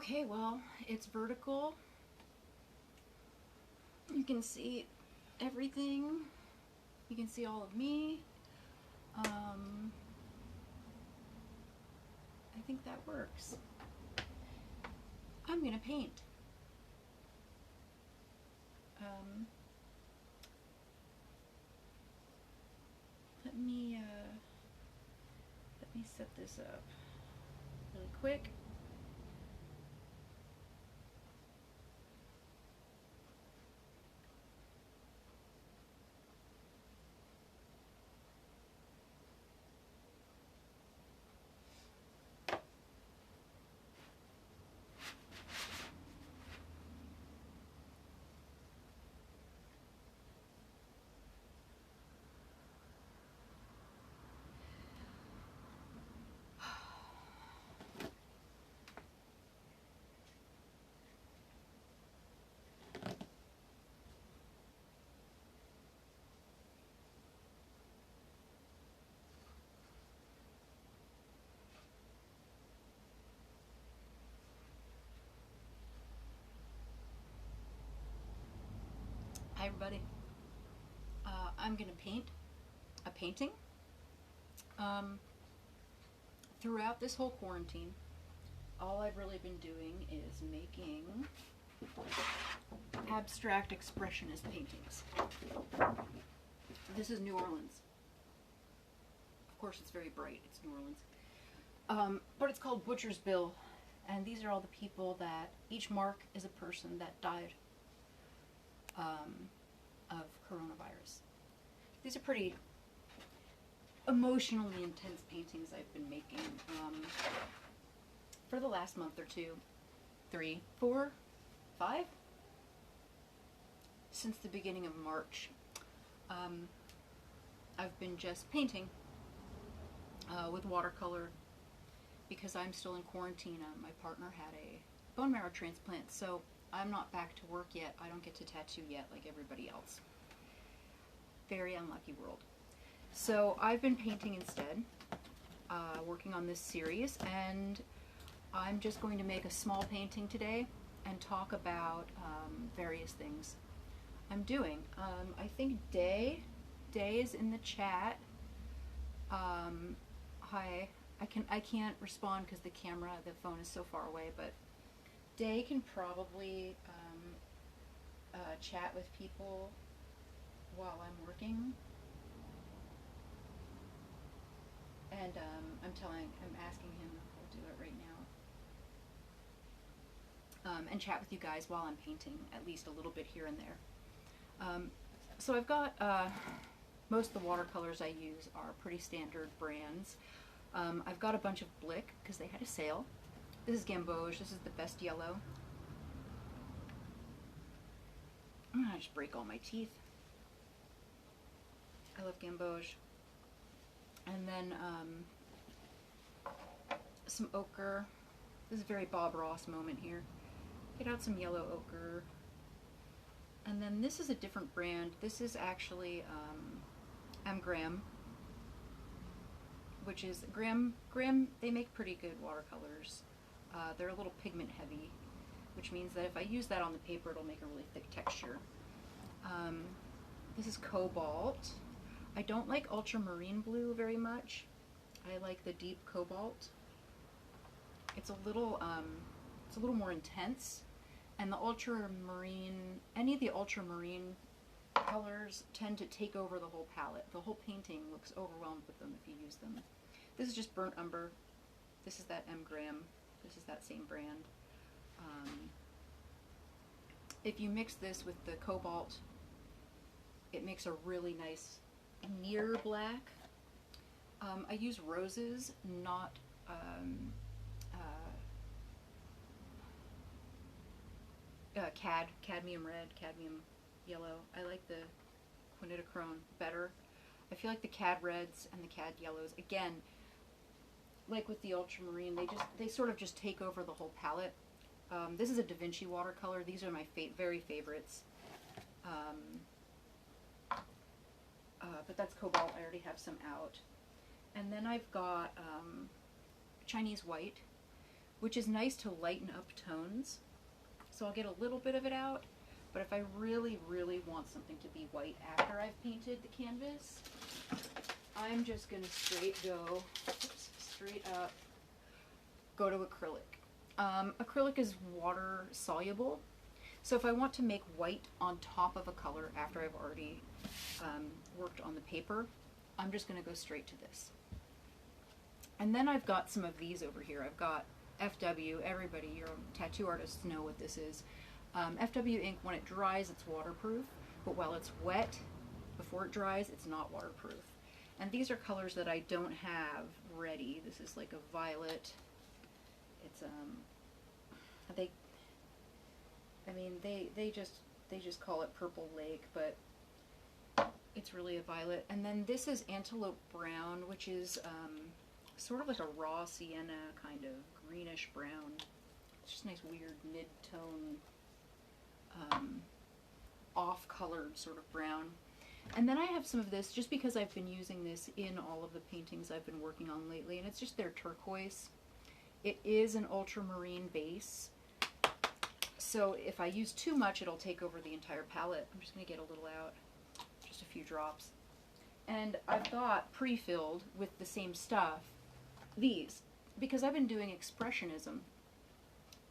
Okay, well, it's vertical. You can see everything. You can see all of me. I think that works. I'm gonna paint. Let me set this up really quick. Hi everybody. I'm gonna paint a painting. Throughout this whole quarantine, all I've really been doing is making abstract expressionist paintings. This is New Orleans. Of course it's very bright, it's New Orleans. But it's called Butcher's Bill, and these are all the people that, each mark is a person that died of coronavirus. These are pretty emotionally intense paintings I've been making for the last month or two, 3, 4, 5, since the beginning of March. I've been just painting with watercolor because I'm still in quarantine. My partner had a bone marrow transplant, so I'm not back to work yet. I don't get to tattoo yet like everybody else. Very unlucky world. So I've been painting instead, working on this series, and I'm just going to make a small painting today and talk about various things I'm doing. I think Day is in the chat. Hi. I can't respond because the phone is so far away, but Day can probably chat with people while I'm working. And I'm asking him if he'll do it right now. And chat with you guys while I'm painting, at least a little bit here and there. So I've got, most of the watercolors I use are pretty standard brands. I've got a bunch of Blick, because they had a sale. This is Gamboge, this is the best yellow. I'm gonna just break all my teeth. I love Gamboge. And then some ochre. This is a very Bob Ross moment here. Get out some yellow ochre. And then this is a different brand. This is actually M. Graham, which is Graham. They make pretty good watercolors. They're a little pigment heavy, which means that if I use that on the paper, it'll make a really thick texture. This is Cobalt. I don't like ultramarine blue very much. I like the deep cobalt. It's a little more intense, and the ultramarine, any of the ultramarine colors tend to take over the whole palette. The whole painting looks overwhelmed with them if you use them. This is just burnt umber. This is that M. Graham. This is that same brand. If you mix this with the cobalt, it makes a really nice near black. I use roses, not cadmium red, cadmium yellow. I like the quinidochrome better. I feel like the cad reds and the cad yellows, again, like with the ultramarine, they sort of just take over the whole palette. This is a Da Vinci watercolor. These are my very favorites. But that's Cobalt. I already have some out. And then I've got Chinese white, which is nice to lighten up tones. So I'll get a little bit of it out, but if I really, really want something to be white after I've painted the canvas, I'm just gonna straight up, go to acrylic. Acrylic is water soluble, so if I want to make white on top of a color after I've already worked on the paper, I'm just gonna go straight to this. And then I've got some of these over here. I've got FW, everybody, your tattoo artists know what this is. FW ink, when it dries, it's waterproof, but while it's wet, before it dries, it's not waterproof. And these are colors that I don't have ready. This is like a violet. It's they just call it Purple Lake, but it's really a violet. And then this is Antelope Brown, which is sort of like a raw sienna kind of greenish brown. It's just a nice weird mid-tone, off-colored sort of brown. And then I have some of this just because I've been using this in all of the paintings I've been working on lately, and it's just their turquoise. It is an ultramarine base, so if I use too much, it'll take over the entire palette. I'm just going to get a little out, just a few drops. And I've got pre-filled with the same stuff these, because I've been doing expressionism.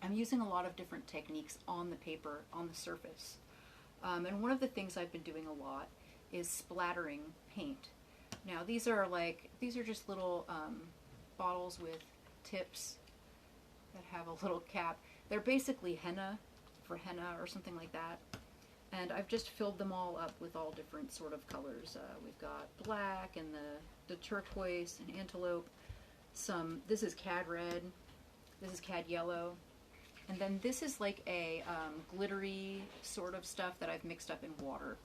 I'm using a lot of different techniques on the paper, on the surface. And one of the things I've been doing a lot is splattering paint. Now these are just little bottles with tips that have a little cap. They're basically henna, for henna or something like that. And I've just filled them all up with all different sort of colors. We've got black and the turquoise and antelope. This is cad red, this is cad yellow. And then this is like a glittery sort of stuff that I've mixed up in water.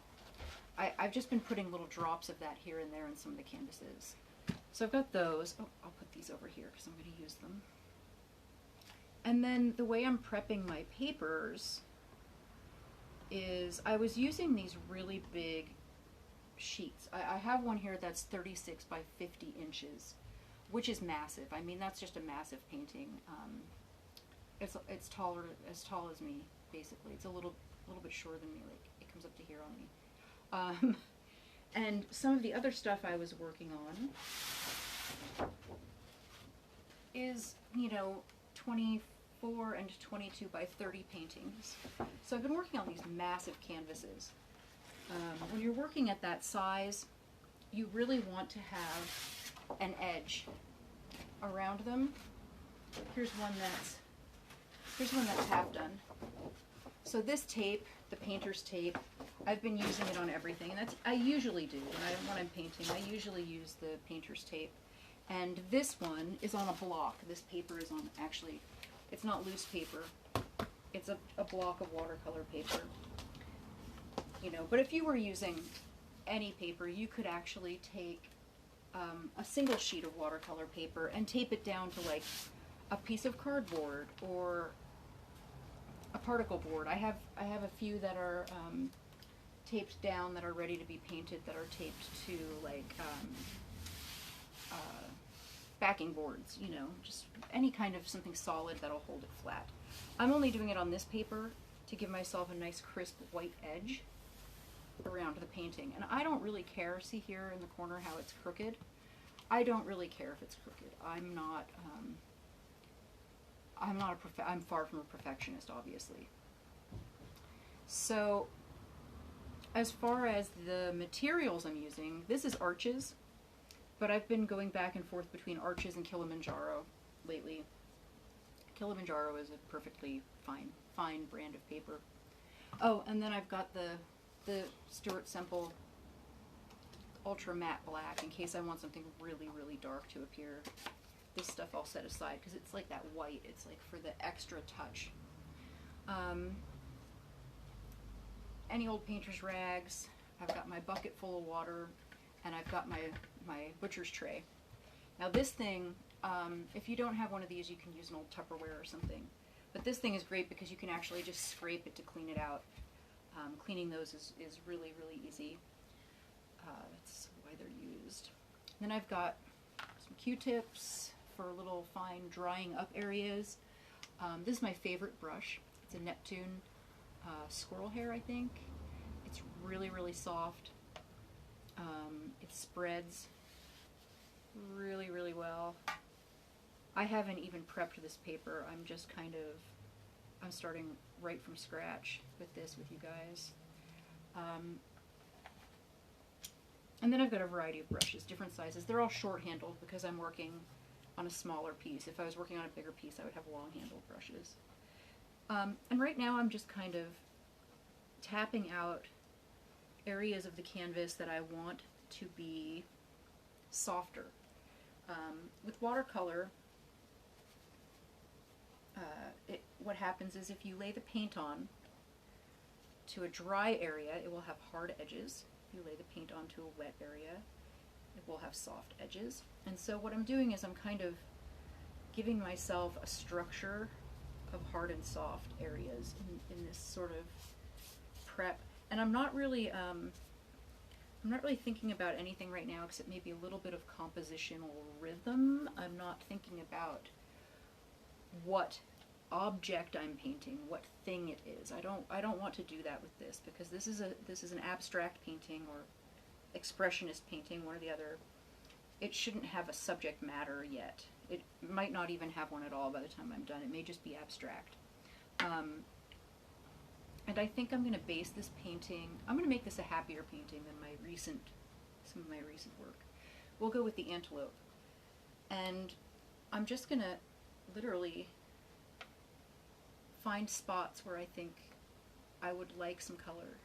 I've just been putting little drops of that here and there in some of the canvases. So I've got those. Oh, I'll put these over here because I'm going to use them. And then the way I'm prepping my papers is I was using these really big sheets. I have one here that's 36 by 50 inches, which is massive. I mean, that's just a massive painting. It's as tall as me, basically. It's a little bit shorter than me. Like, it comes up to here on me. And some of the other stuff I was working on is, 24 and 22 by 30 paintings. So I've been working on these massive canvases. When you're working at that size, you really want to have an edge around them. Here's one that's half done. So this tape, the painter's tape, I've been using it on everything, and I usually do when I'm painting. I usually use the painter's tape, and this one is on a block. This paper is on, actually, it's not loose paper. It's a block of watercolor paper. But if you were using any paper, you could actually take a single sheet of watercolor paper and tape it down to like a piece of cardboard or a particle board. I have a few that are taped down, that are ready to be painted, that are taped to like backing boards, just any kind of something solid that'll hold it flat. I'm only doing it on this paper to give myself a nice crisp white edge around the painting. And I don't really care, see here in the corner how it's crooked? I don't really care if it's crooked. I'm far from a perfectionist, obviously. So as far as the materials I'm using, this is Arches, but I've been going back and forth between Arches and Kilimanjaro lately. Kilimanjaro is a perfectly fine brand of paper. Oh, and then I've got the Stuart Semple Ultra Matte Black in case I want something really, really dark to appear. This stuff I'll set aside because it's like that white. It's like for the extra touch. Any old painter's rags. I've got my bucket full of water, and I've got my butcher's tray. Now this thing, if you don't have one of these, you can use an old Tupperware or something. But this thing is great because you can actually just scrape it to clean it out. Cleaning those is really, really easy. That's why they're used. Then I've got some Q-tips for little fine drying up areas. This is my favorite brush. It's a Neptune squirrel hair, I think. It's really, really soft. It spreads really, really well. I haven't even prepped this paper. I'm starting right from scratch with this with you guys. And then I've got a variety of brushes, different sizes. They're all short-handled because I'm working on a smaller piece. If I was working on a bigger piece, I would have long-handled brushes. And right now I'm just kind of tapping out areas of the canvas that I want to be softer. With watercolor, what happens is if you lay the paint on to a dry area, it will have hard edges. If you lay the paint onto a wet area, it will have soft edges. And so what I'm doing is I'm kind of giving myself a structure of hard and soft areas in this sort of prep. And I'm not really thinking about anything right now except maybe a little bit of compositional rhythm. I'm not thinking about what object I'm painting, what thing it is. I don't want to do that with this because this is an abstract painting or expressionist painting, one or the other. It shouldn't have a subject matter yet. It might not even have one at all by the time I'm done. It may just be abstract. And I think I'm going to base this painting, I'm going to make this a happier painting than some of my recent work. We'll go with the antelope. And I'm just going to literally find spots where I think I would like some color.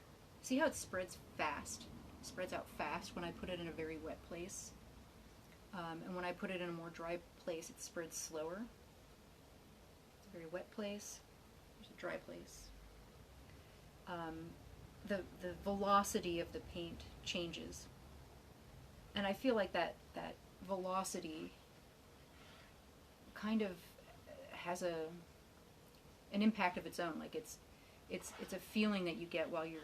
See how it spreads fast? It spreads out fast when I put it in a very wet place. And when I put it in a more dry place, it spreads slower. It's a very wet place. There's a dry place. The velocity of the paint changes. And I feel like that velocity kind of has an impact of its own. Like it's a feeling that you get while you're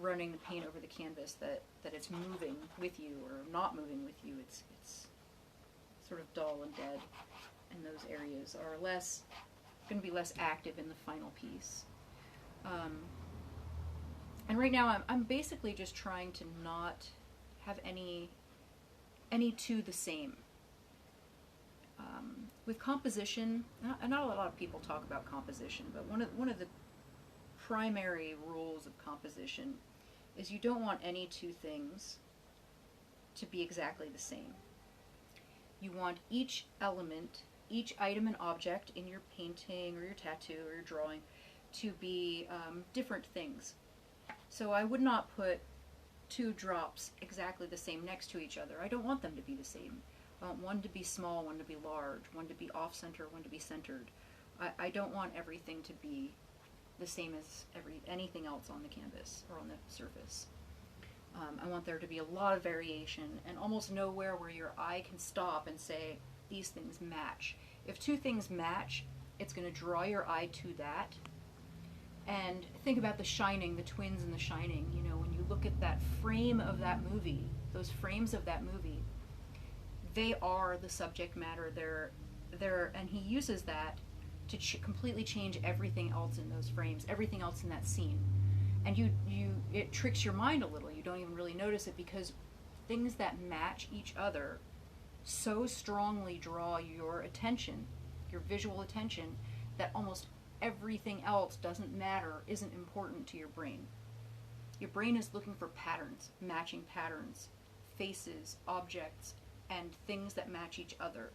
running the paint over the canvas that it's moving with you or not moving with you. It's sort of dull and dead, and those areas are going to be less active in the final piece. And right now I'm basically just trying to not have any two the same. With composition, not a lot of people talk about composition, but one of the primary rules of composition is you don't want any two things to be exactly the same. You want each element, each item and object in your painting or your tattoo or your drawing to be different things. So I would not put two drops exactly the same next to each other. I don't want them to be the same. I want one to be small, one to be large, one to be off-center, one to be centered. I don't want everything to be the same as anything else on the canvas or on the surface. I want there to be a lot of variation and almost nowhere where your eye can stop and say, these things match. If two things match, it's going to draw your eye to that. And think about The Shining, the twins in The Shining. You know, when you look at that frame of that movie, those frames of that movie, they are the subject matter. And he uses that to completely change everything else in those frames, everything else in that scene. And it tricks your mind a little. You don't even really notice it because things that match each other so strongly draw your attention, your visual attention, that almost everything else doesn't matter, isn't important to your brain. Your brain is looking for patterns, matching patterns, faces, objects, and things that match each other.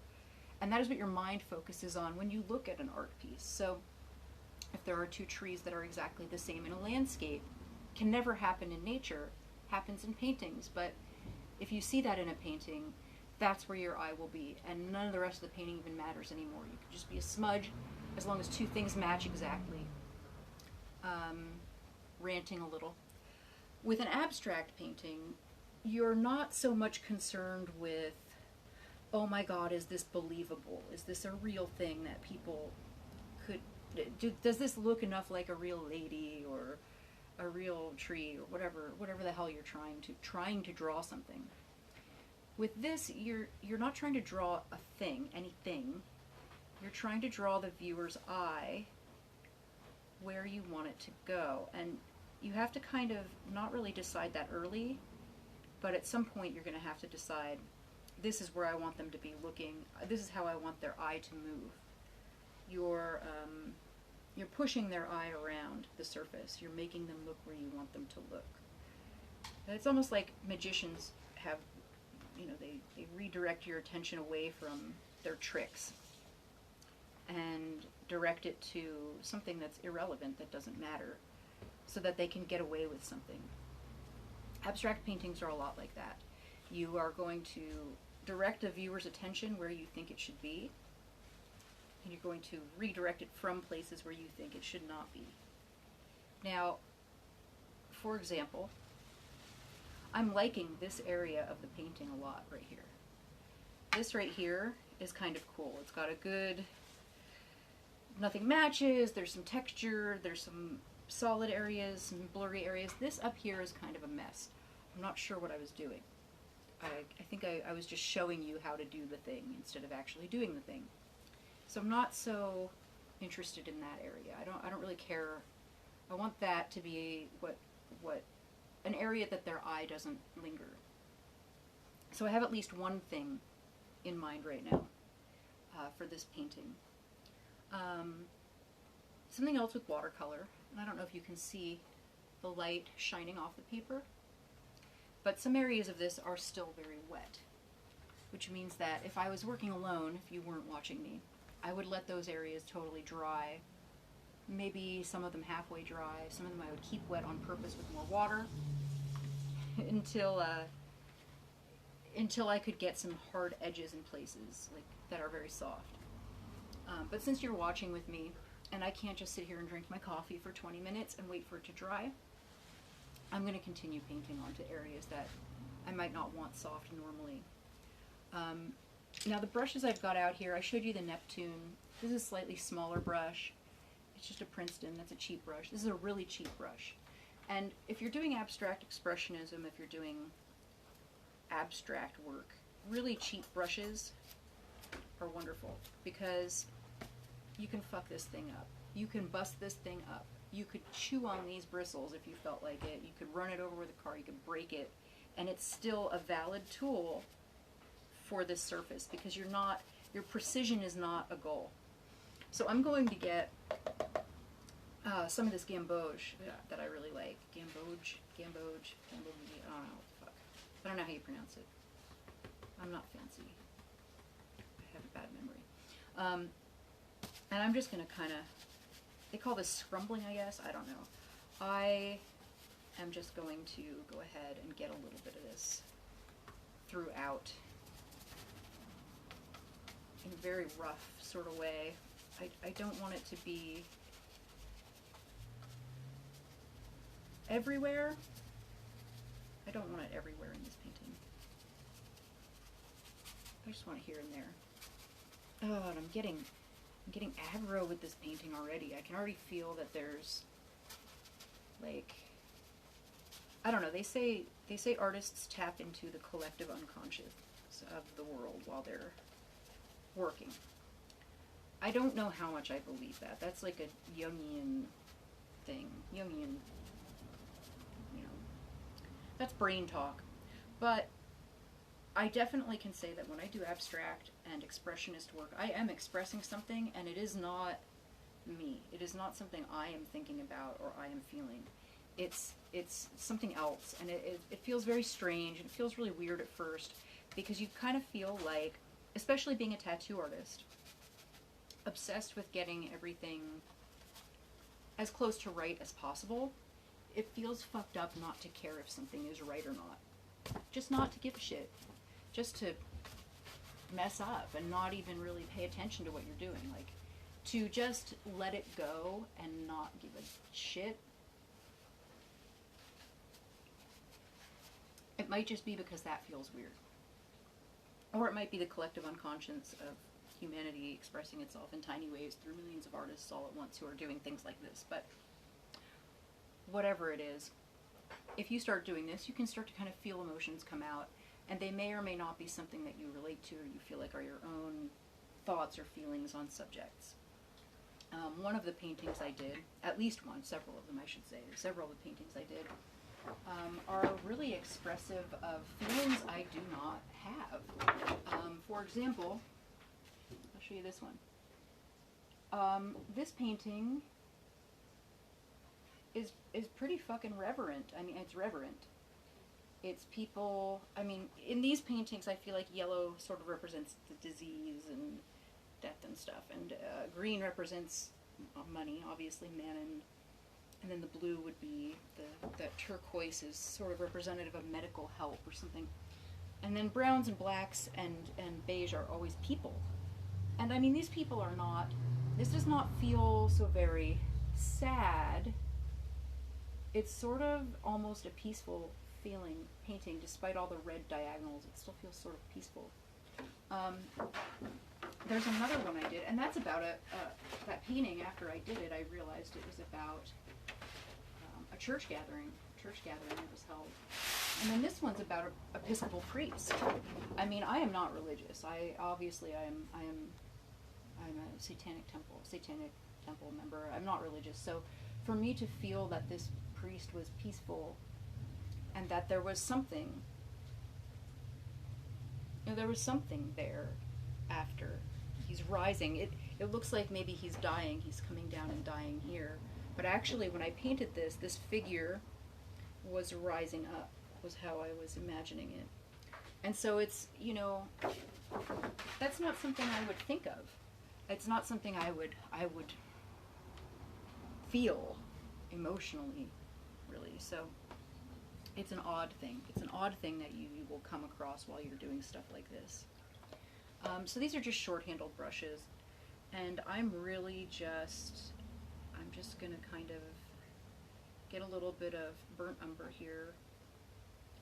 And that is what your mind focuses on when you look at an art piece. So if there are two trees that are exactly the same in a landscape, can never happen in nature, happens in paintings. But if you see that in a painting, that's where your eye will be, and none of the rest of the painting even matters anymore. You could just be a smudge as long as two things match exactly. Ranting a little. With an abstract painting, you're not so much concerned with, oh my God, is this believable? Is this a real thing that people could does this look enough like a real lady or a real tree or whatever the hell you're trying to draw something. With this, you're not trying to draw a thing, anything. You're trying to draw the viewer's eye where you want it to go. And you have to kind of not really decide that early, but at some point you're going to have to decide, this is where I want them to be looking. This is how I want their eye to move. You're pushing their eye around the surface. You're making them look where you want them to look. And it's almost like magicians have, they redirect your attention away from their tricks and direct it to something that's irrelevant, that doesn't matter, so that they can get away with something. Abstract paintings are a lot like that. You are going to direct a viewer's attention where you think it should be, and you're going to redirect it from places where you think it should not be. Now, for example, I'm liking this area of the painting a lot right here. This right here is kind of cool. It's got a good, nothing matches, there's some texture, there's some solid areas, some blurry areas. This up here is kind of a mess. I'm not sure what I was doing. I think I was just showing you how to do the thing instead of actually doing the thing. So I'm not so interested in that area. I don't really care. I want that to be what an area that their eye doesn't linger. So I have at least one thing in mind right now for this painting. Something else with watercolor, and I don't know if you can see the light shining off the paper, but some areas of this are still very wet, which means that if I was working alone, if you weren't watching me, I would let those areas totally dry. Maybe some of them halfway dry, some of them I would keep wet on purpose with more water until I could get some hard edges in places like that are very soft. But since you're watching with me, and I can't just sit here and drink my coffee for 20 minutes and wait for it to dry, I'm going to continue painting onto areas that I might not want soft normally. Now the brushes I've got out here, I showed you the Neptune. This is a slightly smaller brush. It's just a Princeton. That's a cheap brush. This is a really cheap brush. And if you're doing abstract expressionism, if you're doing abstract work, really cheap brushes are wonderful, because you can fuck this thing up. You can bust this thing up. You could chew on these bristles if you felt like it. You could run it over with a car. You could break it. And it's still a valid tool for this surface, because your precision is not a goal. So I'm going to get some of this gamboge that I really like. Gamboge, I don't know what the fuck. I don't know how you pronounce it. I'm not fancy. I have a bad memory. And I'm just going to kind of, they call this scrumbling, I guess. I don't know. I am just going to go ahead and get a little bit of this throughout in a very rough sort of way. I don't want it to be everywhere. I don't want it everywhere in this painting. I just want it here and there. Oh, and I'm getting aggro with this painting already. I can already feel that there's, like, I don't know, they say artists tap into the collective unconscious of the world while they're working. I don't know how much I believe that. That's like a Jungian thing. Jungian, that's brain talk. But I definitely can say that when I do abstract and expressionist work, I am expressing something, and it is not me. It is not something I am thinking about or I am feeling. It's something else, and it feels very strange, and it feels really weird at first, because you kind of feel like, especially being a tattoo artist, obsessed with getting everything as close to right as possible, it feels fucked up not to care if something is right or not. Just not to give a shit. Just to mess up and not even really pay attention to what you're doing. Like, to just let it go and not give a shit. It might just be because that feels weird. Or it might be the collective unconscious of humanity expressing itself in tiny ways through millions of artists all at once who are doing things like this. But whatever it is, if you start doing this, you can start to kind of feel emotions come out, and they may or may not be something that you relate to or you feel like are your own thoughts or feelings on subjects. One of the paintings I did, at least one, several of them I should say, several of the paintings I did, are really expressive of feelings I do not have. For example, I'll show you this one. This painting is pretty fucking reverent. I mean, it's reverent. It's people, I mean, in these paintings I feel like yellow sort of represents the disease and death and stuff, and green represents money, obviously, mammon, and then the blue would be, that turquoise is sort of representative of medical help or something. And then browns and blacks and beige are always people. And I mean, these people are not, this does not feel so very sad. It's sort of almost a peaceful feeling painting, despite all the red diagonals. It still feels sort of peaceful. There's another one I did, and that's about that painting. After I did it, I realized it was about a church gathering that was held. And then this one's about an Episcopal priest. I mean, I am not religious. I am a satanic temple member. I'm not religious. So for me to feel that this priest was peaceful and that there was something, there was something there after he's rising. It looks like maybe he's dying. He's coming down and dying here. But actually, when I painted this figure was rising up, was how I was imagining it. And so it's, that's not something I would think of. It's not something I would feel emotionally, really. So it's an odd thing. It's an odd thing that you will come across while you're doing stuff like this. So these are just short-handled brushes, and I'm just gonna kind of get a little bit of burnt umber here,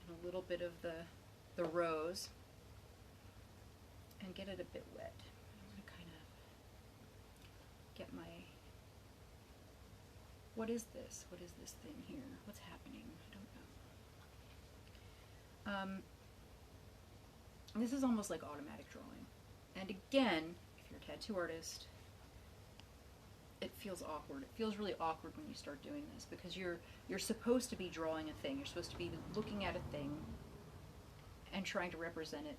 and a little bit of the rose, and get it a bit wet. I'm gonna kind of get my, what is this? What is this thing here? What's happening? I don't know. This is almost like automatic drawing. And again, if you're a tattoo artist, it feels awkward. It feels really awkward when you start doing this, because you're supposed to be drawing a thing. You're supposed to be looking at a thing and trying to represent it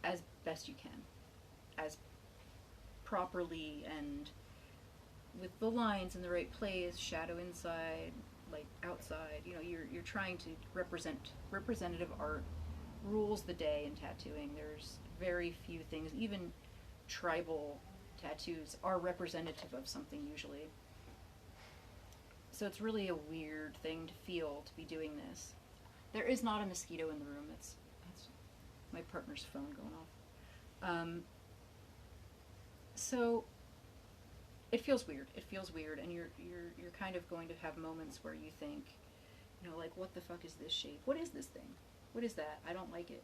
as best you can, as properly and with the lines in the right place, shadow inside, light outside. You're trying to represent representative art. Rules the day in tattooing. There's very few things, even tribal tattoos are representative of something usually. So it's really a weird thing to feel to be doing this. There is not a mosquito in the room. That's my partner's phone going off. So it feels weird. It feels weird, and you're kind of going to have moments where you think, like, what the fuck is this shape? What is this thing? What is that? I don't like it.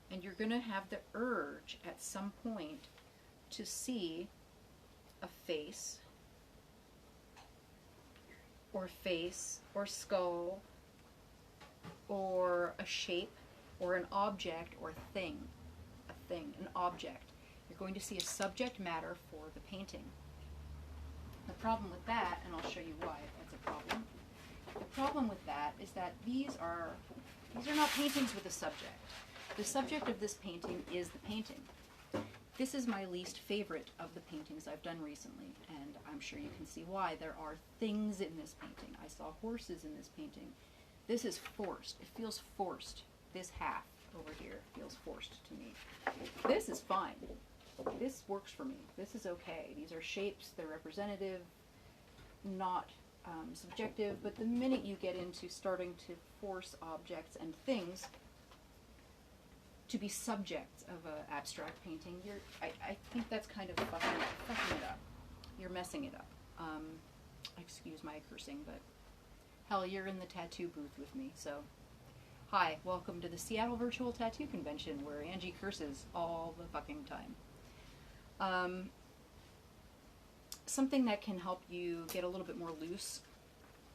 And you're going to have the urge at some point to see a face or skull or a shape or an object or an object. You're going to see a subject matter for the painting. The problem with that, and I'll show you why that's a problem. The problem with that is that these are not paintings with a subject. The subject of this painting is the painting. This is my least favorite of the paintings I've done recently, and I'm sure you can see why. There are things in this painting. I saw horses in this painting. This is forced. It feels forced. This half over here feels forced to me. This is fine. This works for me. This is okay. These are shapes. They're representative, not subjective, but the minute you get into starting to force objects and things to be subjects of an abstract painting, I think that's kind of fucking it up. You're messing it up. Excuse my cursing, but hell, you're in the tattoo booth with me, so hi, welcome to the Seattle Virtual Tattoo Convention, where Angie curses all the fucking time. Something that can help you get a little bit more loose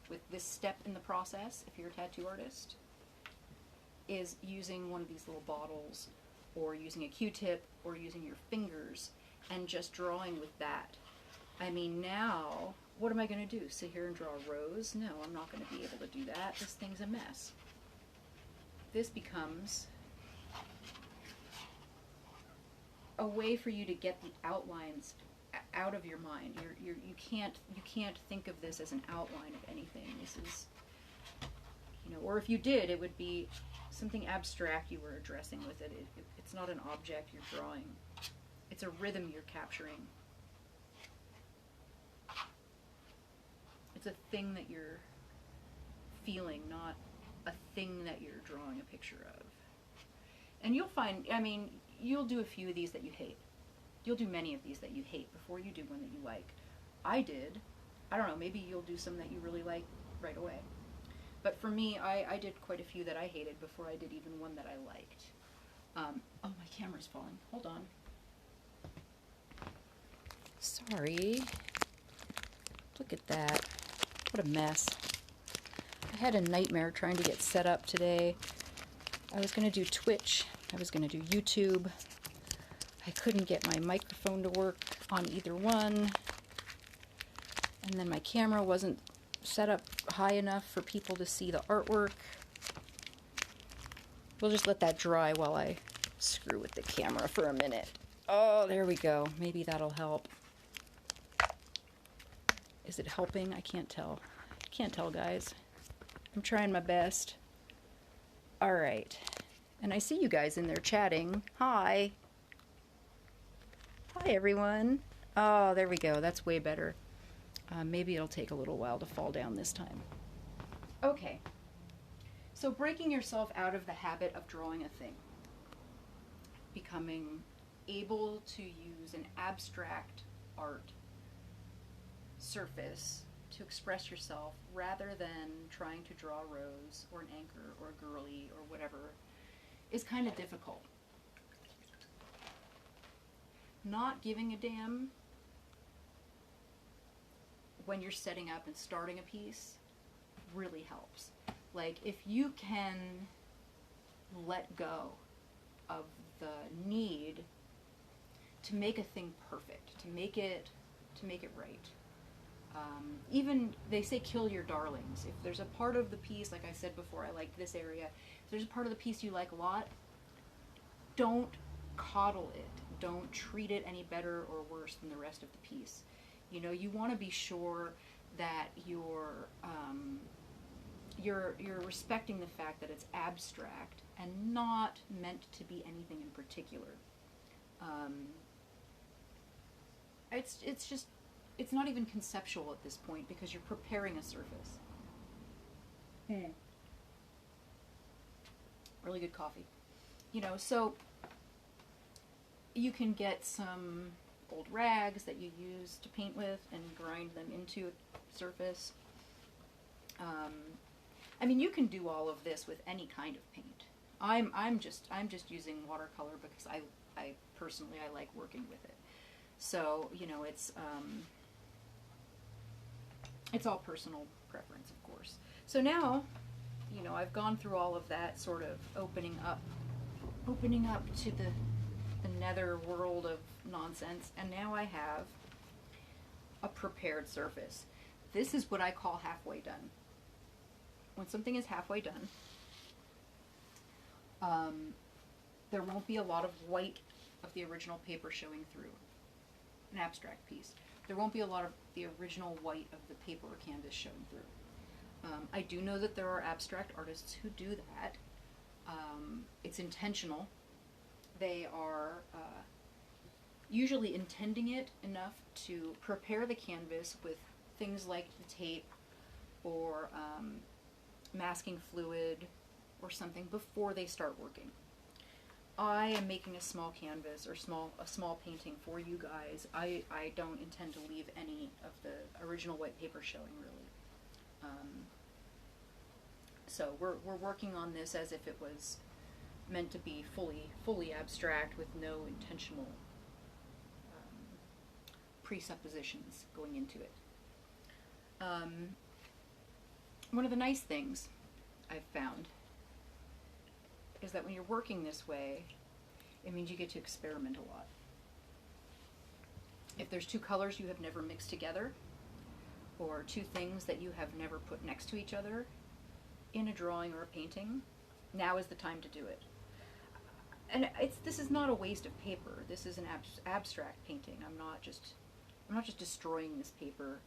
with this step in the process, if you're a tattoo artist, is using one of these little bottles, or using a Q-tip, or using your fingers, and just drawing with that. I mean, now, what am I going to do? Sit here and draw a rose? No, I'm not going to be able to do that. This thing's a mess. This becomes a way for you to get the outlines out of your mind. You can't think of this as an outline of anything. This is, you know, or if you did, it would be something abstract you were addressing with it. It's not an object you're drawing. It's a rhythm you're capturing. It's a thing that you're feeling, not a thing that you're drawing a picture of. And you'll find, I mean, you'll do a few of these that you hate. You'll do many of these that you hate before you do one that you like. I did. I don't know, maybe you'll do some that you really like right away. But for me, I did quite a few that I hated before I did even one that I liked. Oh, my camera's falling. Hold on. Sorry. Look at that. What a mess. I had a nightmare trying to get set up today. I was going to do Twitch. I was going to do YouTube. I couldn't get my microphone to work on either one. And then my camera wasn't set up high enough for people to see the artwork. We'll just let that dry while I screw with the camera for a minute. Oh, there we go. Maybe that'll help. Is it helping? I can't tell. I can't tell, guys. I'm trying my best. All right. And I see you guys in there chatting. Hi. Hi, everyone. Oh, there we go. That's way better. Maybe it'll take a little while to fall down this time. Okay. So breaking yourself out of the habit of drawing a thing. Becoming able to use an abstract art surface to express yourself rather than trying to draw a rose or an anchor or a girly or whatever is kind of difficult. Not giving a damn when you're setting up and starting a piece really helps. Like, if you can let go of the need to make a thing perfect, to make it right. Even, they say kill your darlings. If there's a part of the piece, like I said before, I like this area, if there's a part of the piece you like a lot, don't coddle it. Don't treat it any better or worse than the rest of the piece. You know, you want to be sure that you're respecting the fact that it's abstract and not meant to be anything in particular. It's not even conceptual at this point because you're preparing a surface. Really good coffee. You know, so you can get some old rags that you use to paint with and grind them into a surface. I mean, you can do all of this with any kind of paint. I'm just using watercolor because I personally like working with it. So, you know, it's all personal preference, of course. So now, you know, I've gone through all of that sort of opening up to the nether world of nonsense, and now I have a prepared surface. This is what I call halfway done. When something is halfway done, there won't be a lot of white of the original paper showing through. An abstract piece. There won't be a lot of the original white of the paper or canvas showing through. I do know that there are abstract artists who do that. It's intentional. They are usually intending it enough to prepare the canvas with things like the tape or masking fluid or something before they start working. I am making a small canvas or a small painting for you guys. I don't intend to leave any of the original white paper showing, really. So we're working on this as if it was meant to be fully abstract with no intentional presuppositions going into it. One of the nice things I've found is that when you're working this way, it means you get to experiment a lot. If there's two colors you have never mixed together, or two things that you have never put next to each other in a drawing or a painting, now is the time to do it. And this is not a waste of paper. This is an abstract painting. I'm not just destroying this paper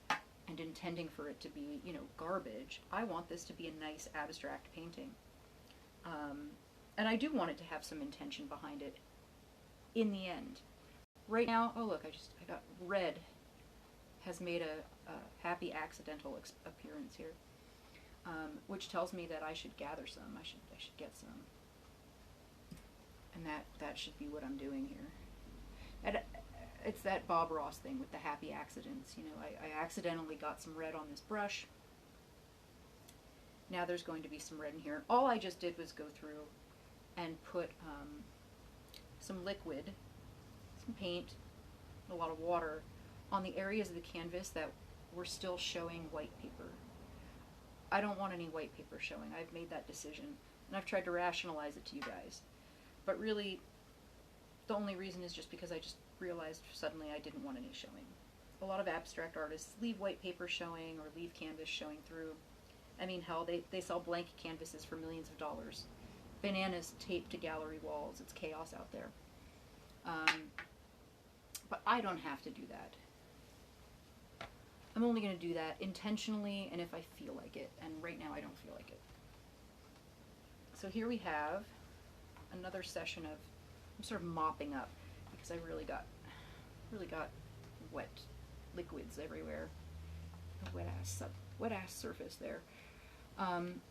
and intending for it to be, garbage. I want this to be a nice abstract painting. And I do want it to have some intention behind it in the end. Right now, oh look, I got red has made a happy accidental appearance here, which tells me that I should gather some. I should get some, and that should be what I'm doing here. And it's that Bob Ross thing with the happy accidents. I accidentally got some red on this brush. Now there's going to be some red in here. All I just did was go through and put some liquid, some paint, a lot of water on the areas of the canvas that were still showing white paper. I don't want any white paper showing. I've made that decision, and I've tried to rationalize it to you guys. But really, the only reason is just because I just realized suddenly I didn't want any showing. A lot of abstract artists leave white paper showing or leave canvas showing through. I mean, hell, they sell blank canvases for millions of dollars. Bananas taped to gallery walls. It's chaos out there. But I don't have to do that. I'm only going to do that intentionally and if I feel like it. And right now I don't feel like it. So here we have another session of, I'm sort of mopping up because I really got wet liquids everywhere. A wet ass surface there. I'm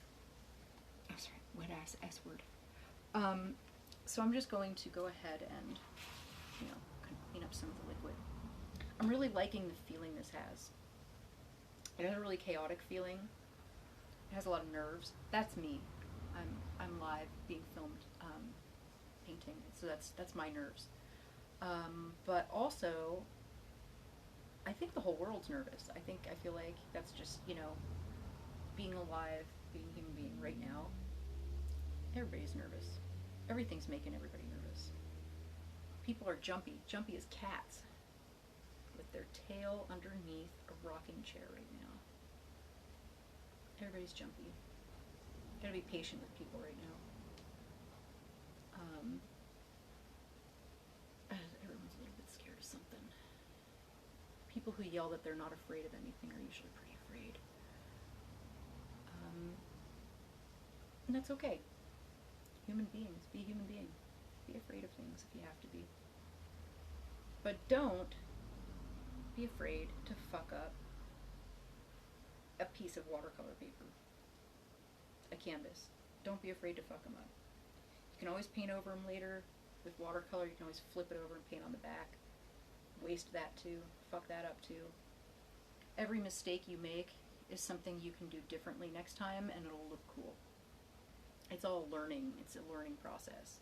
sorry, wet ass S word. So I'm just going to go ahead and, kind of clean up some of the liquid. I'm really liking the feeling this has. It has a really chaotic feeling. It has a lot of nerves. That's me. I'm live being filmed painting, so that's my nerves. But also, I think the whole world's nervous. I feel like that's just being alive, being a human being right now. Everybody's nervous. Everything's making everybody nervous. People are jumpy as cats, with their tail underneath a rocking chair right now. Everybody's jumpy. Gotta be patient with people right now. Everyone's a little bit scared of something. People who yell that they're not afraid of anything are usually pretty afraid. And that's okay. Human beings, be a human being. Be afraid of things if you have to be. But don't be afraid to fuck up a piece of watercolor paper, a canvas. Don't be afraid to fuck them up. You can always paint over them later with watercolor. You can always flip it over and paint on the back. Waste that too. Fuck that up too. Every mistake you make is something you can do differently next time, and it'll look cool. It's all learning. It's a learning process.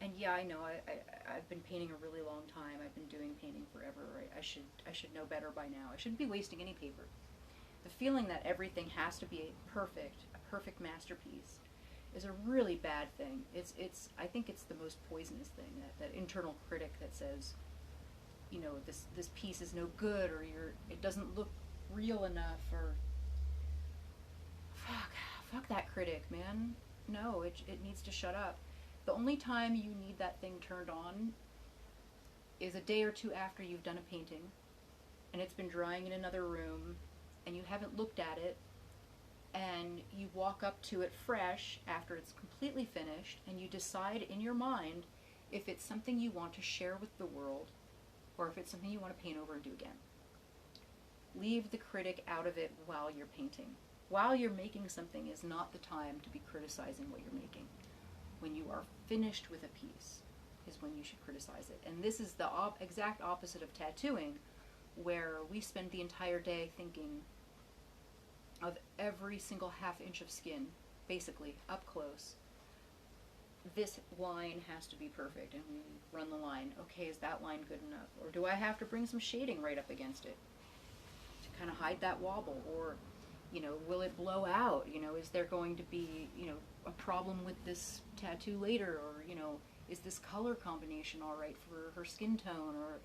And yeah, I know I've been painting a really long time. I've been doing painting forever. I should know better by now. I shouldn't be wasting any paper. The feeling that everything has to be a perfect masterpiece is a really bad thing. I think it's the most poisonous thing, that internal critic that says, this piece is no good, or it doesn't look real enough, or fuck that critic, man. No, it needs to shut up. The only time you need that thing turned on is a day or two after you've done a painting and it's been drying in another room and you haven't looked at it, and you walk up to it fresh after it's completely finished, and you decide in your mind if it's something you want to share with the world or if it's something you want to paint over and do again. Leave the critic out of it while you're painting. While you're making something is not the time to be criticizing what you're making. When you are finished with a piece is when you should criticize it. And this is the exact opposite of tattooing, where we spend the entire day thinking of every single half inch of skin, basically, up close. This line has to be perfect, and we run the line. Okay, is that line good enough? Or do I have to bring some shading right up against it to kind of hide that wobble? Or, will it blow out? Is there going to be, a problem with this tattoo later? Or, is this color combination all right for her skin tone? Or,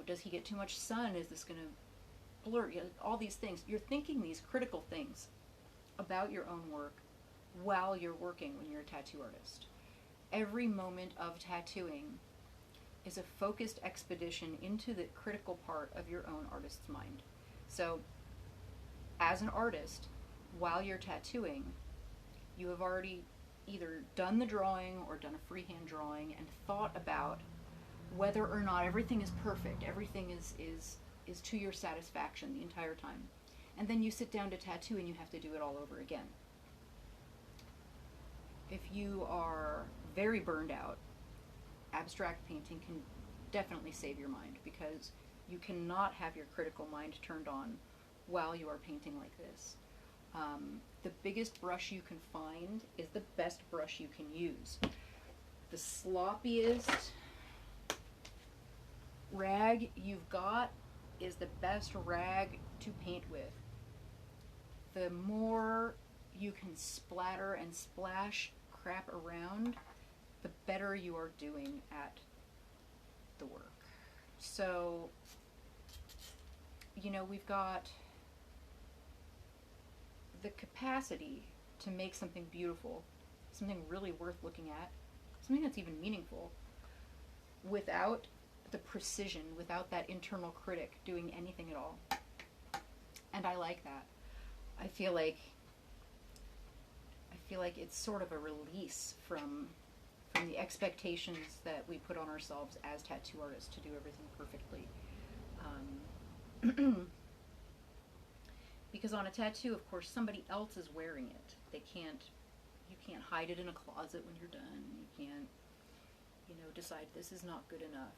does he get too much sun? Is this going to blur? All these things. You're thinking these critical things about your own work while you're working when you're a tattoo artist. Every moment of tattooing is a focused expedition into the critical part of your own artist's mind. So, as an artist, while you're tattooing, you have already either done the drawing or done a freehand drawing and thought about whether or not everything is perfect, everything is to your satisfaction the entire time. And then you sit down to tattoo and you have to do it all over again. If you are very burned out, abstract painting can definitely save your mind, because you cannot have your critical mind turned on while you are painting like this. The biggest brush you can find is the best brush you can use. The sloppiest rag you've got is the best rag to paint with. The more you can splatter and splash crap around, the better you are doing at the work. So, we've got the capacity to make something beautiful, something really worth looking at, something that's even meaningful, without the precision, without that internal critic doing anything at all. And I like that. I feel like it's sort of a release from the expectations that we put on ourselves as tattoo artists to do everything perfectly. Because on a tattoo, of course, somebody else is wearing it. You can't hide it in a closet when you're done. You can't, decide this is not good enough.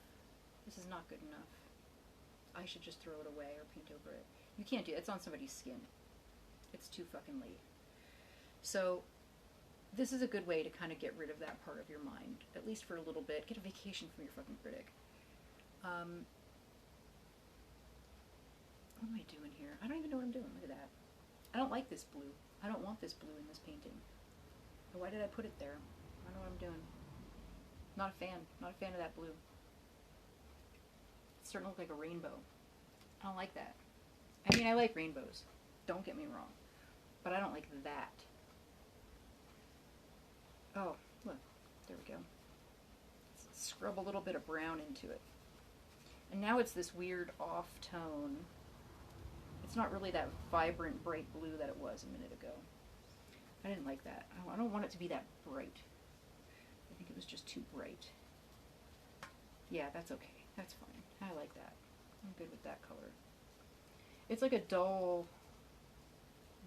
This is not good enough. I should just throw it away or paint over it. You can't do it. It's on somebody's skin. It's too fucking late. So this is a good way to kind of get rid of that part of your mind, at least for a little bit. Get a vacation from your fucking critic. What am I doing here? I don't even know what I'm doing. Look at that. I don't like this blue. I don't want this blue in this painting. Why did I put it there? I don't know what I'm doing. Not a fan. Not a fan of that blue. It's starting to look like a rainbow. I don't like that. I mean, I like rainbows. Don't get me wrong. But I don't like that. Oh, look. There we go. Let's scrub a little bit of brown into it. And now it's this weird off tone. It's not really that vibrant, bright blue that it was a minute ago. I didn't like that. I don't want it to be that bright. I think it was just too bright. Yeah, that's okay. That's fine. I like that. I'm good with that color. It's like a dull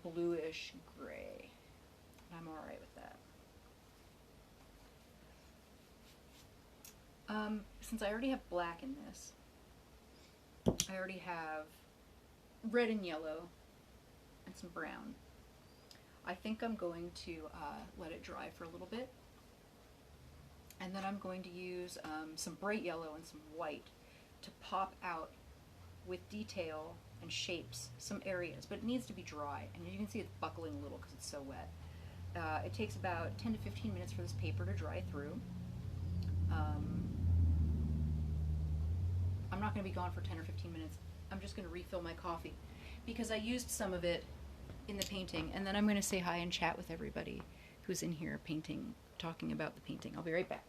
bluish gray. I'm alright with that. Since I already have black in this, I already have red and yellow and some brown. I think I'm going to let it dry for a little bit, and then I'm going to use some bright yellow and some white to pop out with detail and shapes some areas, but it needs to be dry, and you can see it's buckling a little because it's so wet. It takes about 10 to 15 minutes for this paper to dry through. I'm not going to be gone for 10 or 15 minutes. I'm just going to refill my coffee because I used some of it in the painting, and then I'm going to say hi and chat with everybody who's in here painting, talking about the painting. I'll be right back.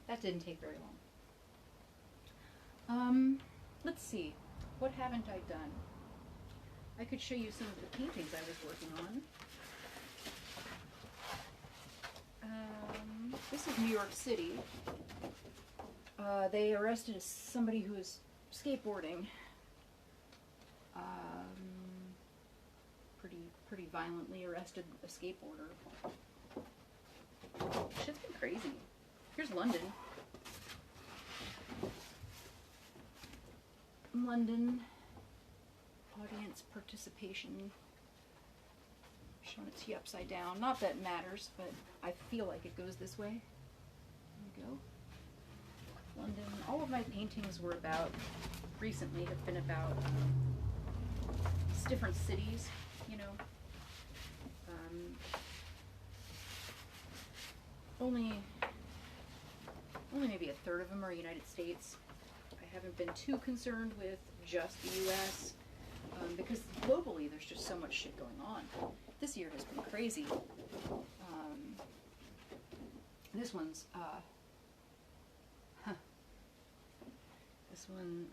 That didn't take very long. Let's see. What haven't I done? I could show you some of the paintings I was working on. This is New York City. They arrested somebody who was skateboarding. Pretty violently arrested a skateboarder. Shit's been crazy. Here's London. London. Audience participation. Showing it to you upside down. Not that it matters, but I feel like it goes this way. There we go. London. All of my paintings were about, recently have been about It's different cities, you know. Only maybe a third of them are United States. I haven't been too concerned with just the U.S. Because globally there's just so much shit going on. This year has been crazy. This one's this one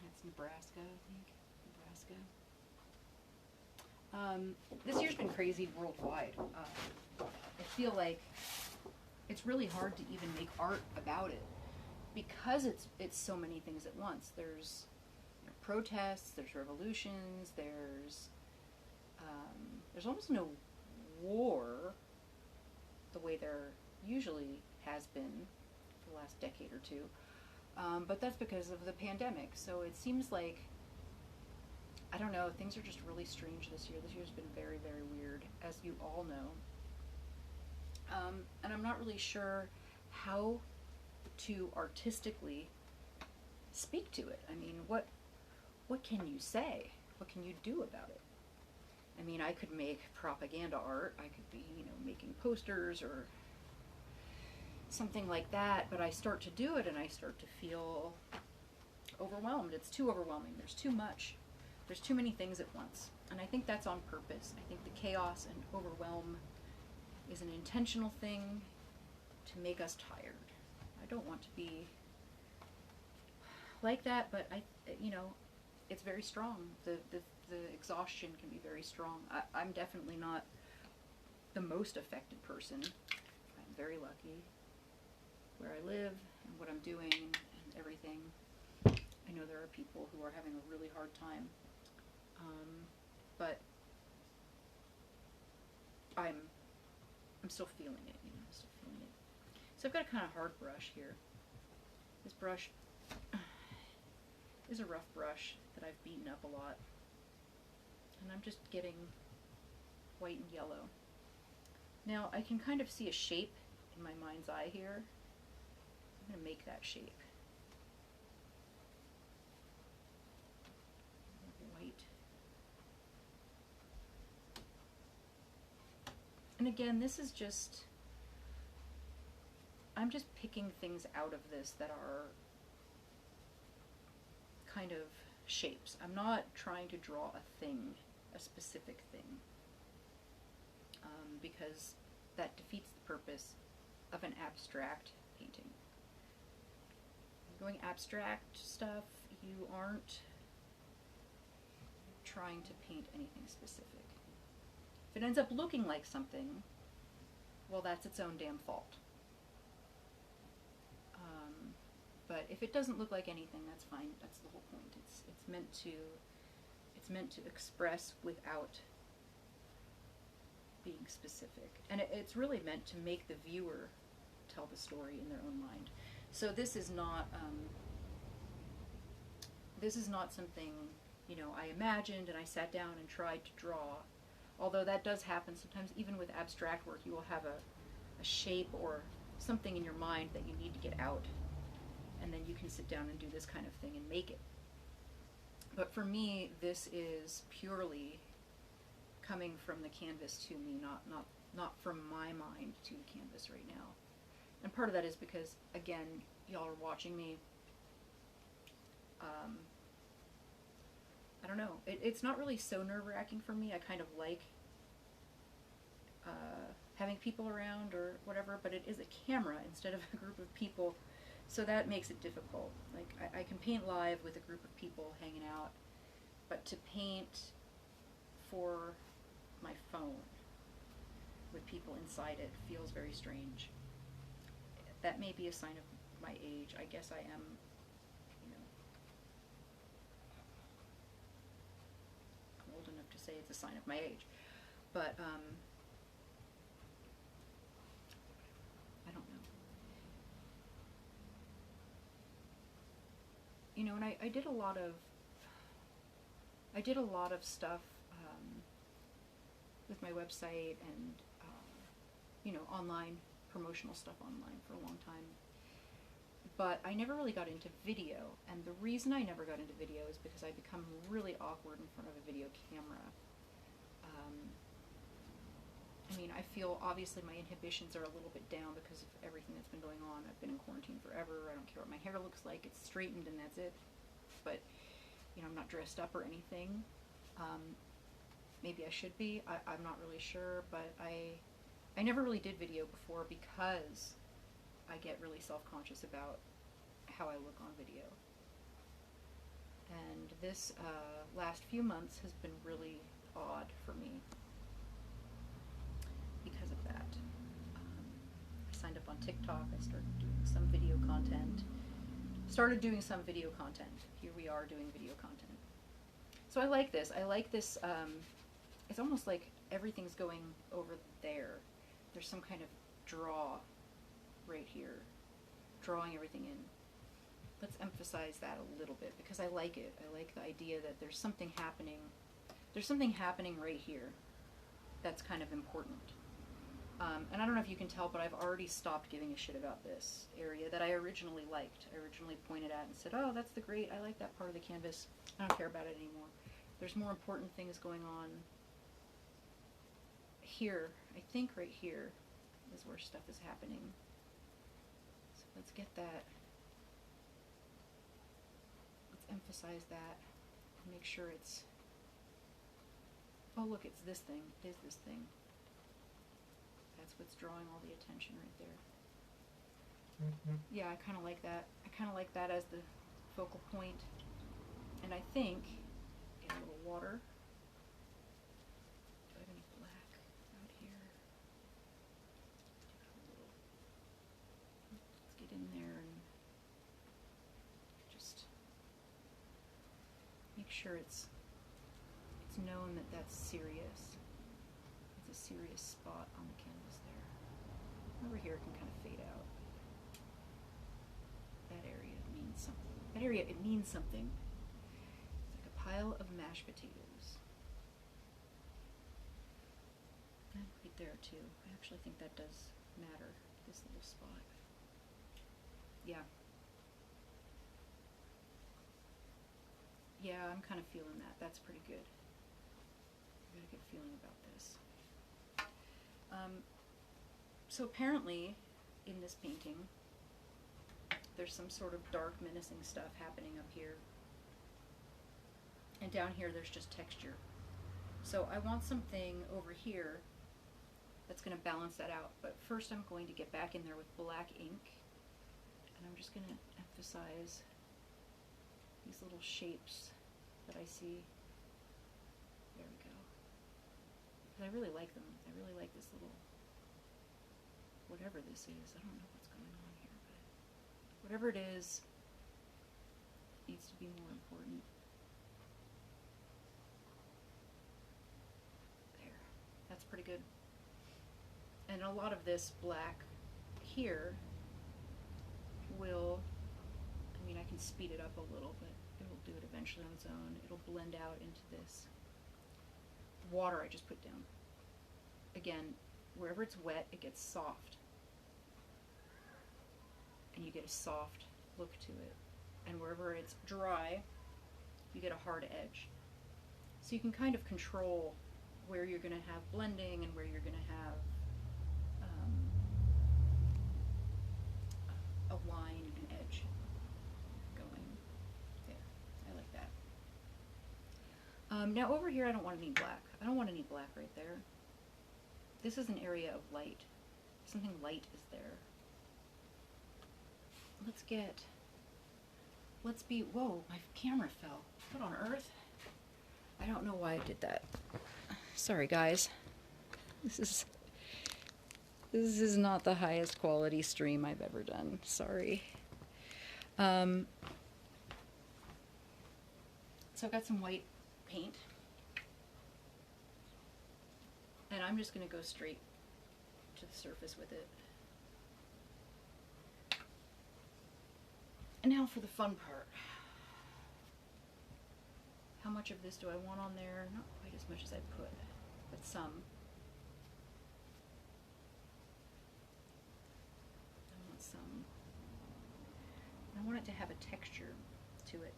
that's Nebraska, I think. This year's been crazy worldwide. I feel like it's really hard to even make art about it because it's so many things at once. There's protests, there's revolutions, there's almost no war the way there usually has been for the last decade or two. But that's because of the pandemic. So it seems like, I don't know, things are just really strange this year. This year's been very, very weird, as you all know. And I'm not really sure how to artistically speak to it. I mean, what can you say? What can you do about it? I mean, I could make propaganda art. I could be, making posters or something like that, but I start to do it and I start to feel overwhelmed. It's too overwhelming. There's too much. There's too many things at once. And I think that's on purpose. I think the chaos and overwhelm is an intentional thing to make us tired. I don't want to be like that, but it's very strong. The exhaustion can be very strong. I'm definitely not the most affected person. I'm very lucky where I live and what I'm doing and everything. I know there are people who are having a really hard time, but I'm still feeling it, still feeling it. So I've got a kind of hard brush here. This brush is a rough brush that I've beaten up a lot, and I'm just getting white and yellow. Now I can kind of see a shape in my mind's eye here. I'm going to make that shape. White. And again, this is just, I'm just picking things out of this that are kind of shapes. I'm not trying to draw a thing, a specific thing, because that defeats the purpose of an abstract painting. Doing abstract stuff, you aren't trying to paint anything specific. If it ends up looking like something, well, that's its own damn fault. But if it doesn't look like anything, that's fine. That's the whole point. It's meant to express without being specific, and it's really meant to make the viewer tell the story in their own mind. So this is not something I imagined and I sat down and tried to draw. Although that does happen sometimes. Even with abstract work, you will have a shape or something in your mind that you need to get out, and then you can sit down and do this kind of thing and make it. But for me, this is purely coming from the canvas to me, not from my mind to the canvas right now. And part of that is because, again, y'all are watching me. I don't know. It's not really so nerve-wracking for me. I kind of like having people around or whatever, but it is a camera instead of a group of people, so that makes it difficult. Like, I can paint live with a group of people hanging out, but to paint for my phone with people inside it feels very strange. That may be a sign of my age. I guess I am, I'm old enough to say it's a sign of my age. But, I don't know. And I did a lot of stuff with my website and, online, promotional stuff online for a long time. but I never really got into video, and the reason I never got into video is because I become really awkward in front of a video camera. I mean, I feel obviously my inhibitions are a little bit down because of everything that's been going on. I've been in quarantine forever. I don't care what my hair looks like. It's straightened and that's it. But, you know, I'm not dressed up or anything. Maybe I should be. I'm not really sure, but I never really did video before because I get really self-conscious about how I look on video. And this last few months has been really odd for me because of that. I signed up on TikTok. I started doing some video content. Here we are doing video content. So I like this. It's almost like everything's going over there. There's some kind of draw right here, drawing everything in. Let's emphasize that a little bit because I like it. I like the idea that there's something happening. There's something happening right here that's kind of important. And I don't know if you can tell, but I've already stopped giving a shit about this area that I originally liked. I originally pointed at and said, oh, that's the great, I like that part of the canvas. I don't care about it anymore. There's more important things going on here. I think right here is where stuff is happening. So let's get that. Let's emphasize that. Make sure it's, oh look, it's this thing. It is this thing. That's what's drawing all the attention right there. Yeah, I kind of like that. I kind of like that as the focal point. And I think, get a little water. Do I have any black out here? Let's get in there and just make sure it's known that that's serious. It's a serious spot on the canvas there. Over here it can kind of fade out. That area means something. That area, it means something. It's like a pile of mashed potatoes. And right there too. I actually think that does matter, this little spot. Yeah. Yeah, I'm kind of feeling that. That's pretty good. I got a good feeling about this. So apparently, in this painting, there's some sort of dark, menacing stuff happening up here. And down here, there's just texture. So I want something over here that's going to balance that out. But first, I'm going to get back in there with black ink. And I'm just going to emphasize these little shapes that I see. There we go. Because I really like them. I really like this little, whatever this is. I don't know what's going on here, but whatever it is, needs to be more important. There. That's pretty good. And a lot of this black here will, I mean, I can speed it up a little, but it'll do it eventually on its own. It'll blend out into this water I just put down. Again, wherever it's wet, it gets soft. And you get a soft look to it. And wherever it's dry, you get a hard edge. So you can kind of control where you're going to have blending and where you're going to have a line and edge going. There. I like that. Now over here I don't want any black. I don't want any black right there. This is an area of light. Something light is there. Let's be, whoa, my camera fell. What on earth? I don't know why I did that. Sorry guys. This is not the highest quality stream I've ever done. Sorry. So I've got some white paint. And I'm just going to go straight to the surface with it. And now for the fun part. How much of this do I want on there? Not quite as much as I put, but some. I want some. it to have a texture to it.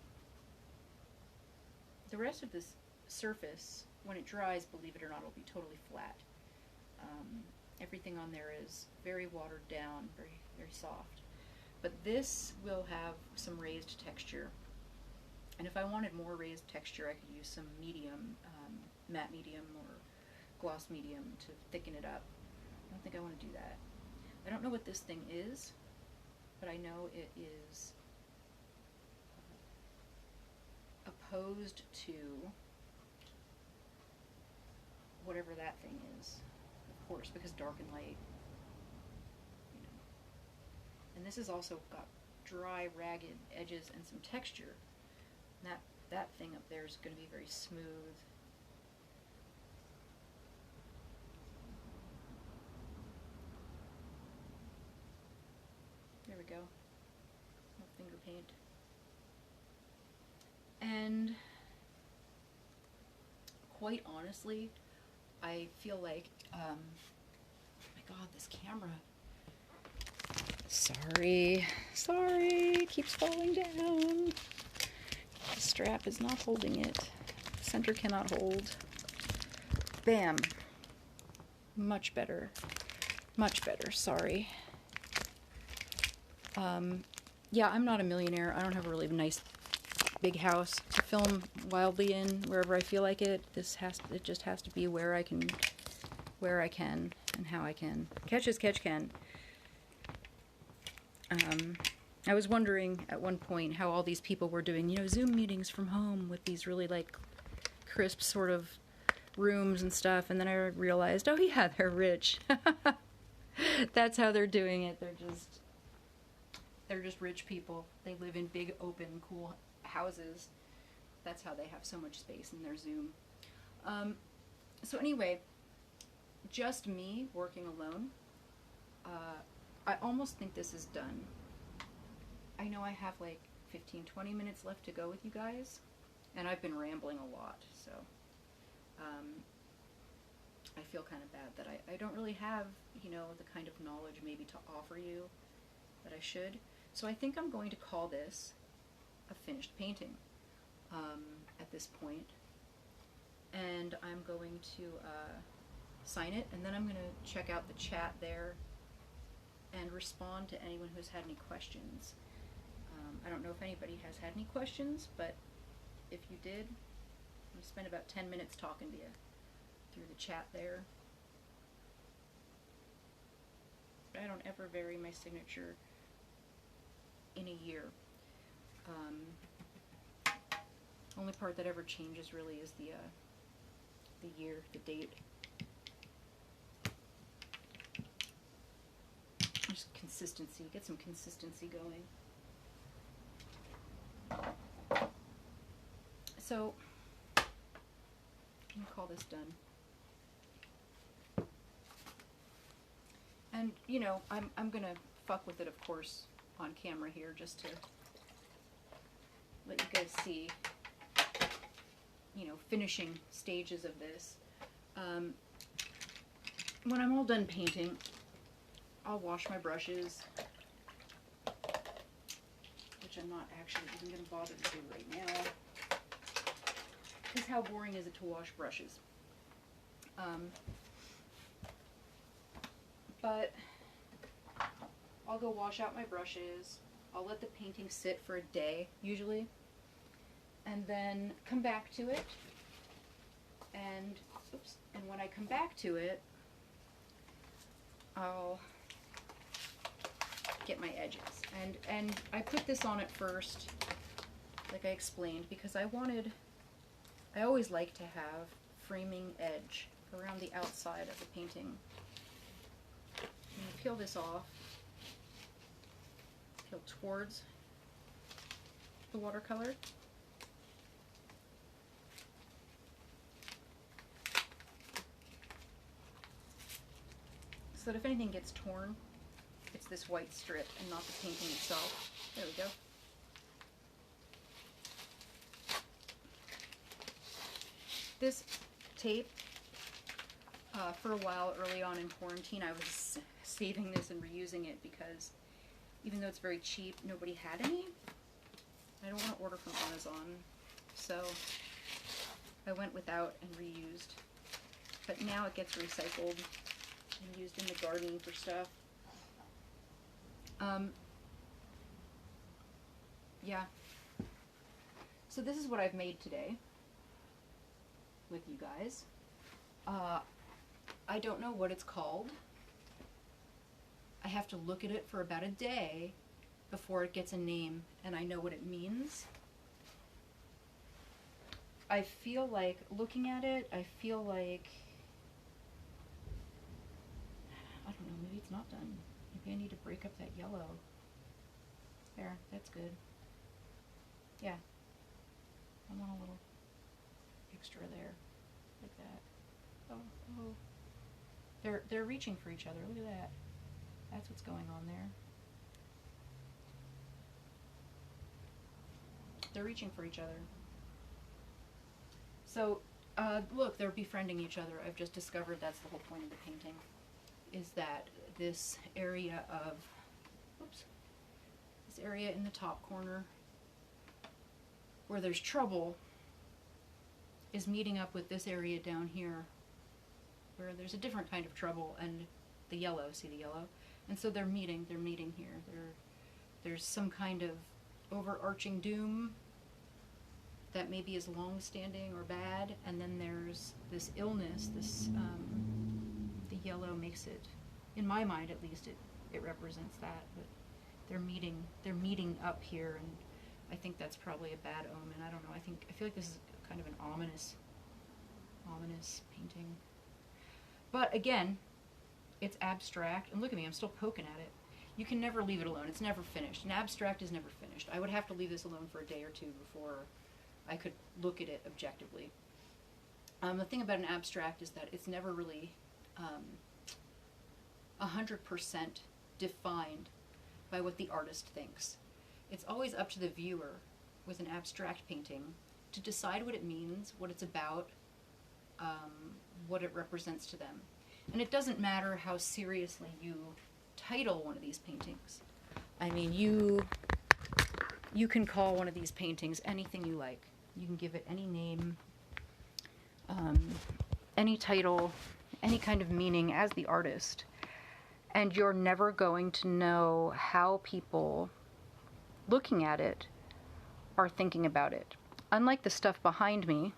The rest of this surface, when it dries, believe it or not, will be totally flat. Everything on there is very watered down, very, very soft. But this will have some raised texture. And if I wanted more raised texture, I could use some medium, matte medium or gloss medium to thicken it up. I don't think I want to do that. I don't know what this thing is, but I know it is opposed to whatever that thing is, of course, because dark and light, you know. And this has also got dry, ragged edges and some texture. And that thing up there is going to be very smooth. There we go. No finger paint. And quite honestly, I feel like, oh my god, this camera. Sorry, it keeps falling down. The strap is not holding it. The center cannot hold. Bam. Much better. Much better, sorry. Yeah, I'm not a millionaire. I don't have a really nice big house to film wildly in wherever I feel like it. It just has to be where I can and how I can. Catch as catch can. I was wondering at one point how all these people were doing, you know, Zoom meetings from home with these really like crisp sort of rooms and stuff, and then I realized, oh yeah, they're rich. That's how they're doing it. They're just rich people. They live in big, open, cool houses. That's how they have so much space in their Zoom. So anyway, just me working alone. I almost think this is done. I know I have like 15-20 minutes left to go with you guys, and I've been rambling a lot, so I feel kind of bad that I don't really have, you know, the kind of knowledge maybe to offer you that I should. So I think I'm going to call this a finished painting at this point, and I'm going to sign it, and then I'm going to check out the chat there and respond to anyone who's had any questions. I don't know if anybody has had any questions, but if you did, I spent about 10 minutes talking to you through the chat there. I don't ever vary my signature in a year. Only part that ever changes really is the year, the date. Just consistency, get some consistency going. So, I'm gonna call this done. And, you know, I'm gonna fuck with it, of course, on camera here, just to let you guys see, you know, finishing stages of this. When I'm all done painting, I'll wash my brushes, which I'm not actually even going to bother to do right now, because how boring is it to wash brushes? But I'll go wash out my brushes. I'll let the painting sit for a day, usually, and then come back to it. And when I come back to it, I'll get my edges. And I put this on at first, like I explained, because I always like to have framing edge around the outside of the painting. And you peel this off, peel towards the watercolor. So that if anything gets torn, it's this white strip and not the painting itself. There we go. This tape, for a while early on in quarantine, I was saving this and reusing it because even though it's very cheap, nobody had any. I don't want to order from Amazon, so I went without and reused. But now it gets recycled and used in the garden for stuff. Yeah. So this is what I've made today with you guys. I don't know what it's called. I have to look at it for about a day before it gets a name and I know what it means. I feel like, looking at it, I feel like, I don't know, maybe it's not done. Maybe I need to break up that yellow. There, that's good. Yeah. I want a little extra there, like that. Oh. They're reaching for each other. Look at that. That's what's going on there. They're reaching for each other. So, look, they're befriending each other. I've just discovered that's the whole point of the painting, is that this area of, oops, this area in the top corner where there's trouble is meeting up with this area down here where there's a different kind of trouble, and the yellow, see the yellow? And so they're meeting here. There's some kind of overarching doom that maybe is long-standing or bad, and then there's this illness, the yellow makes it, in my mind at least, it represents that, but they're meeting up here, and I think that's probably a bad omen. I don't know, I feel like this is kind of an ominous painting. But again, it's abstract, and look at me, I'm still poking at it. You can never leave it alone, it's never finished. An abstract is never finished. I would have to leave this alone for a day or two before I could look at it objectively. The thing about an abstract is that it's never really 100% defined by what the artist thinks. It's always up to the viewer with an abstract painting to decide what it means, what it's about, what it represents to them. And it doesn't matter how seriously you title one of these paintings. I mean, you can call one of these paintings anything you like. You can give it any name, any title, any kind of meaning as the artist. And you're never going to know how people looking at it are thinking about it. Unlike the stuff behind me,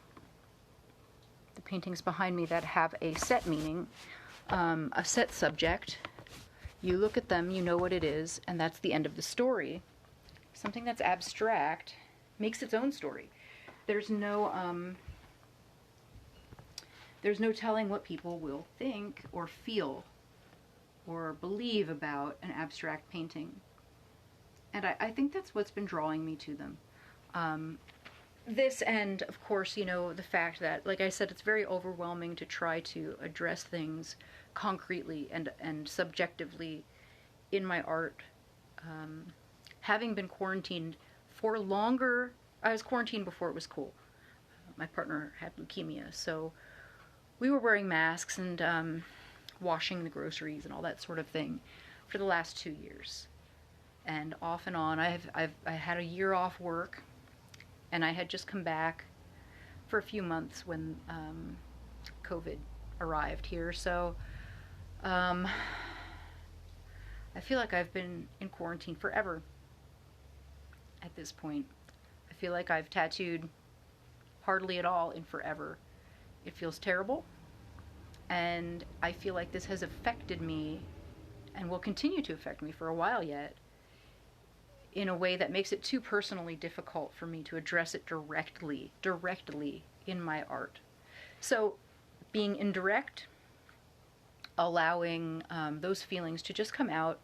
the paintings behind me that have a set meaning, a set subject, you look at them, you know what it is, and that's the end of the story. Something that's abstract makes its own story. There's no telling what people will think or feel or believe about an abstract painting. And I think that's what's been drawing me to them. This, and of course, you know, the fact that, like I said, it's very overwhelming to try to address things concretely and subjectively in my art. Having been quarantined for longer, I was quarantined before it was cool. My partner had leukemia, so we were wearing masks and washing the groceries and all that sort of thing for the last 2 years. And off and on, I had a year off work, and I had just come back for a few months when COVID arrived here. So I feel like I've been in quarantine forever at this point. I feel like I've tattooed hardly at all in forever. It feels terrible, and I feel like this has affected me and will continue to affect me for a while yet, in a way that makes it too personally difficult for me to address it directly in my art. So being indirect, allowing those feelings to just come out,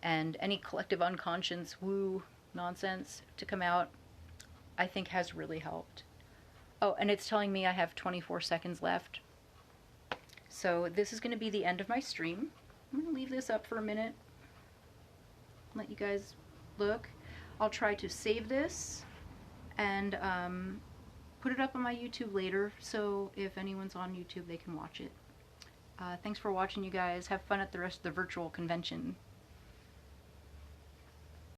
and any collective unconscious woo nonsense to come out, I think has really helped. Oh, and it's telling me I have 24 seconds left. So this is going to be the end of my stream. I'm going to leave this up for a minute, let you guys look. I'll try to save this and put it up on my YouTube later, so if anyone's on YouTube, they can watch it. Thanks for watching, you guys. Have fun at the rest of the virtual convention.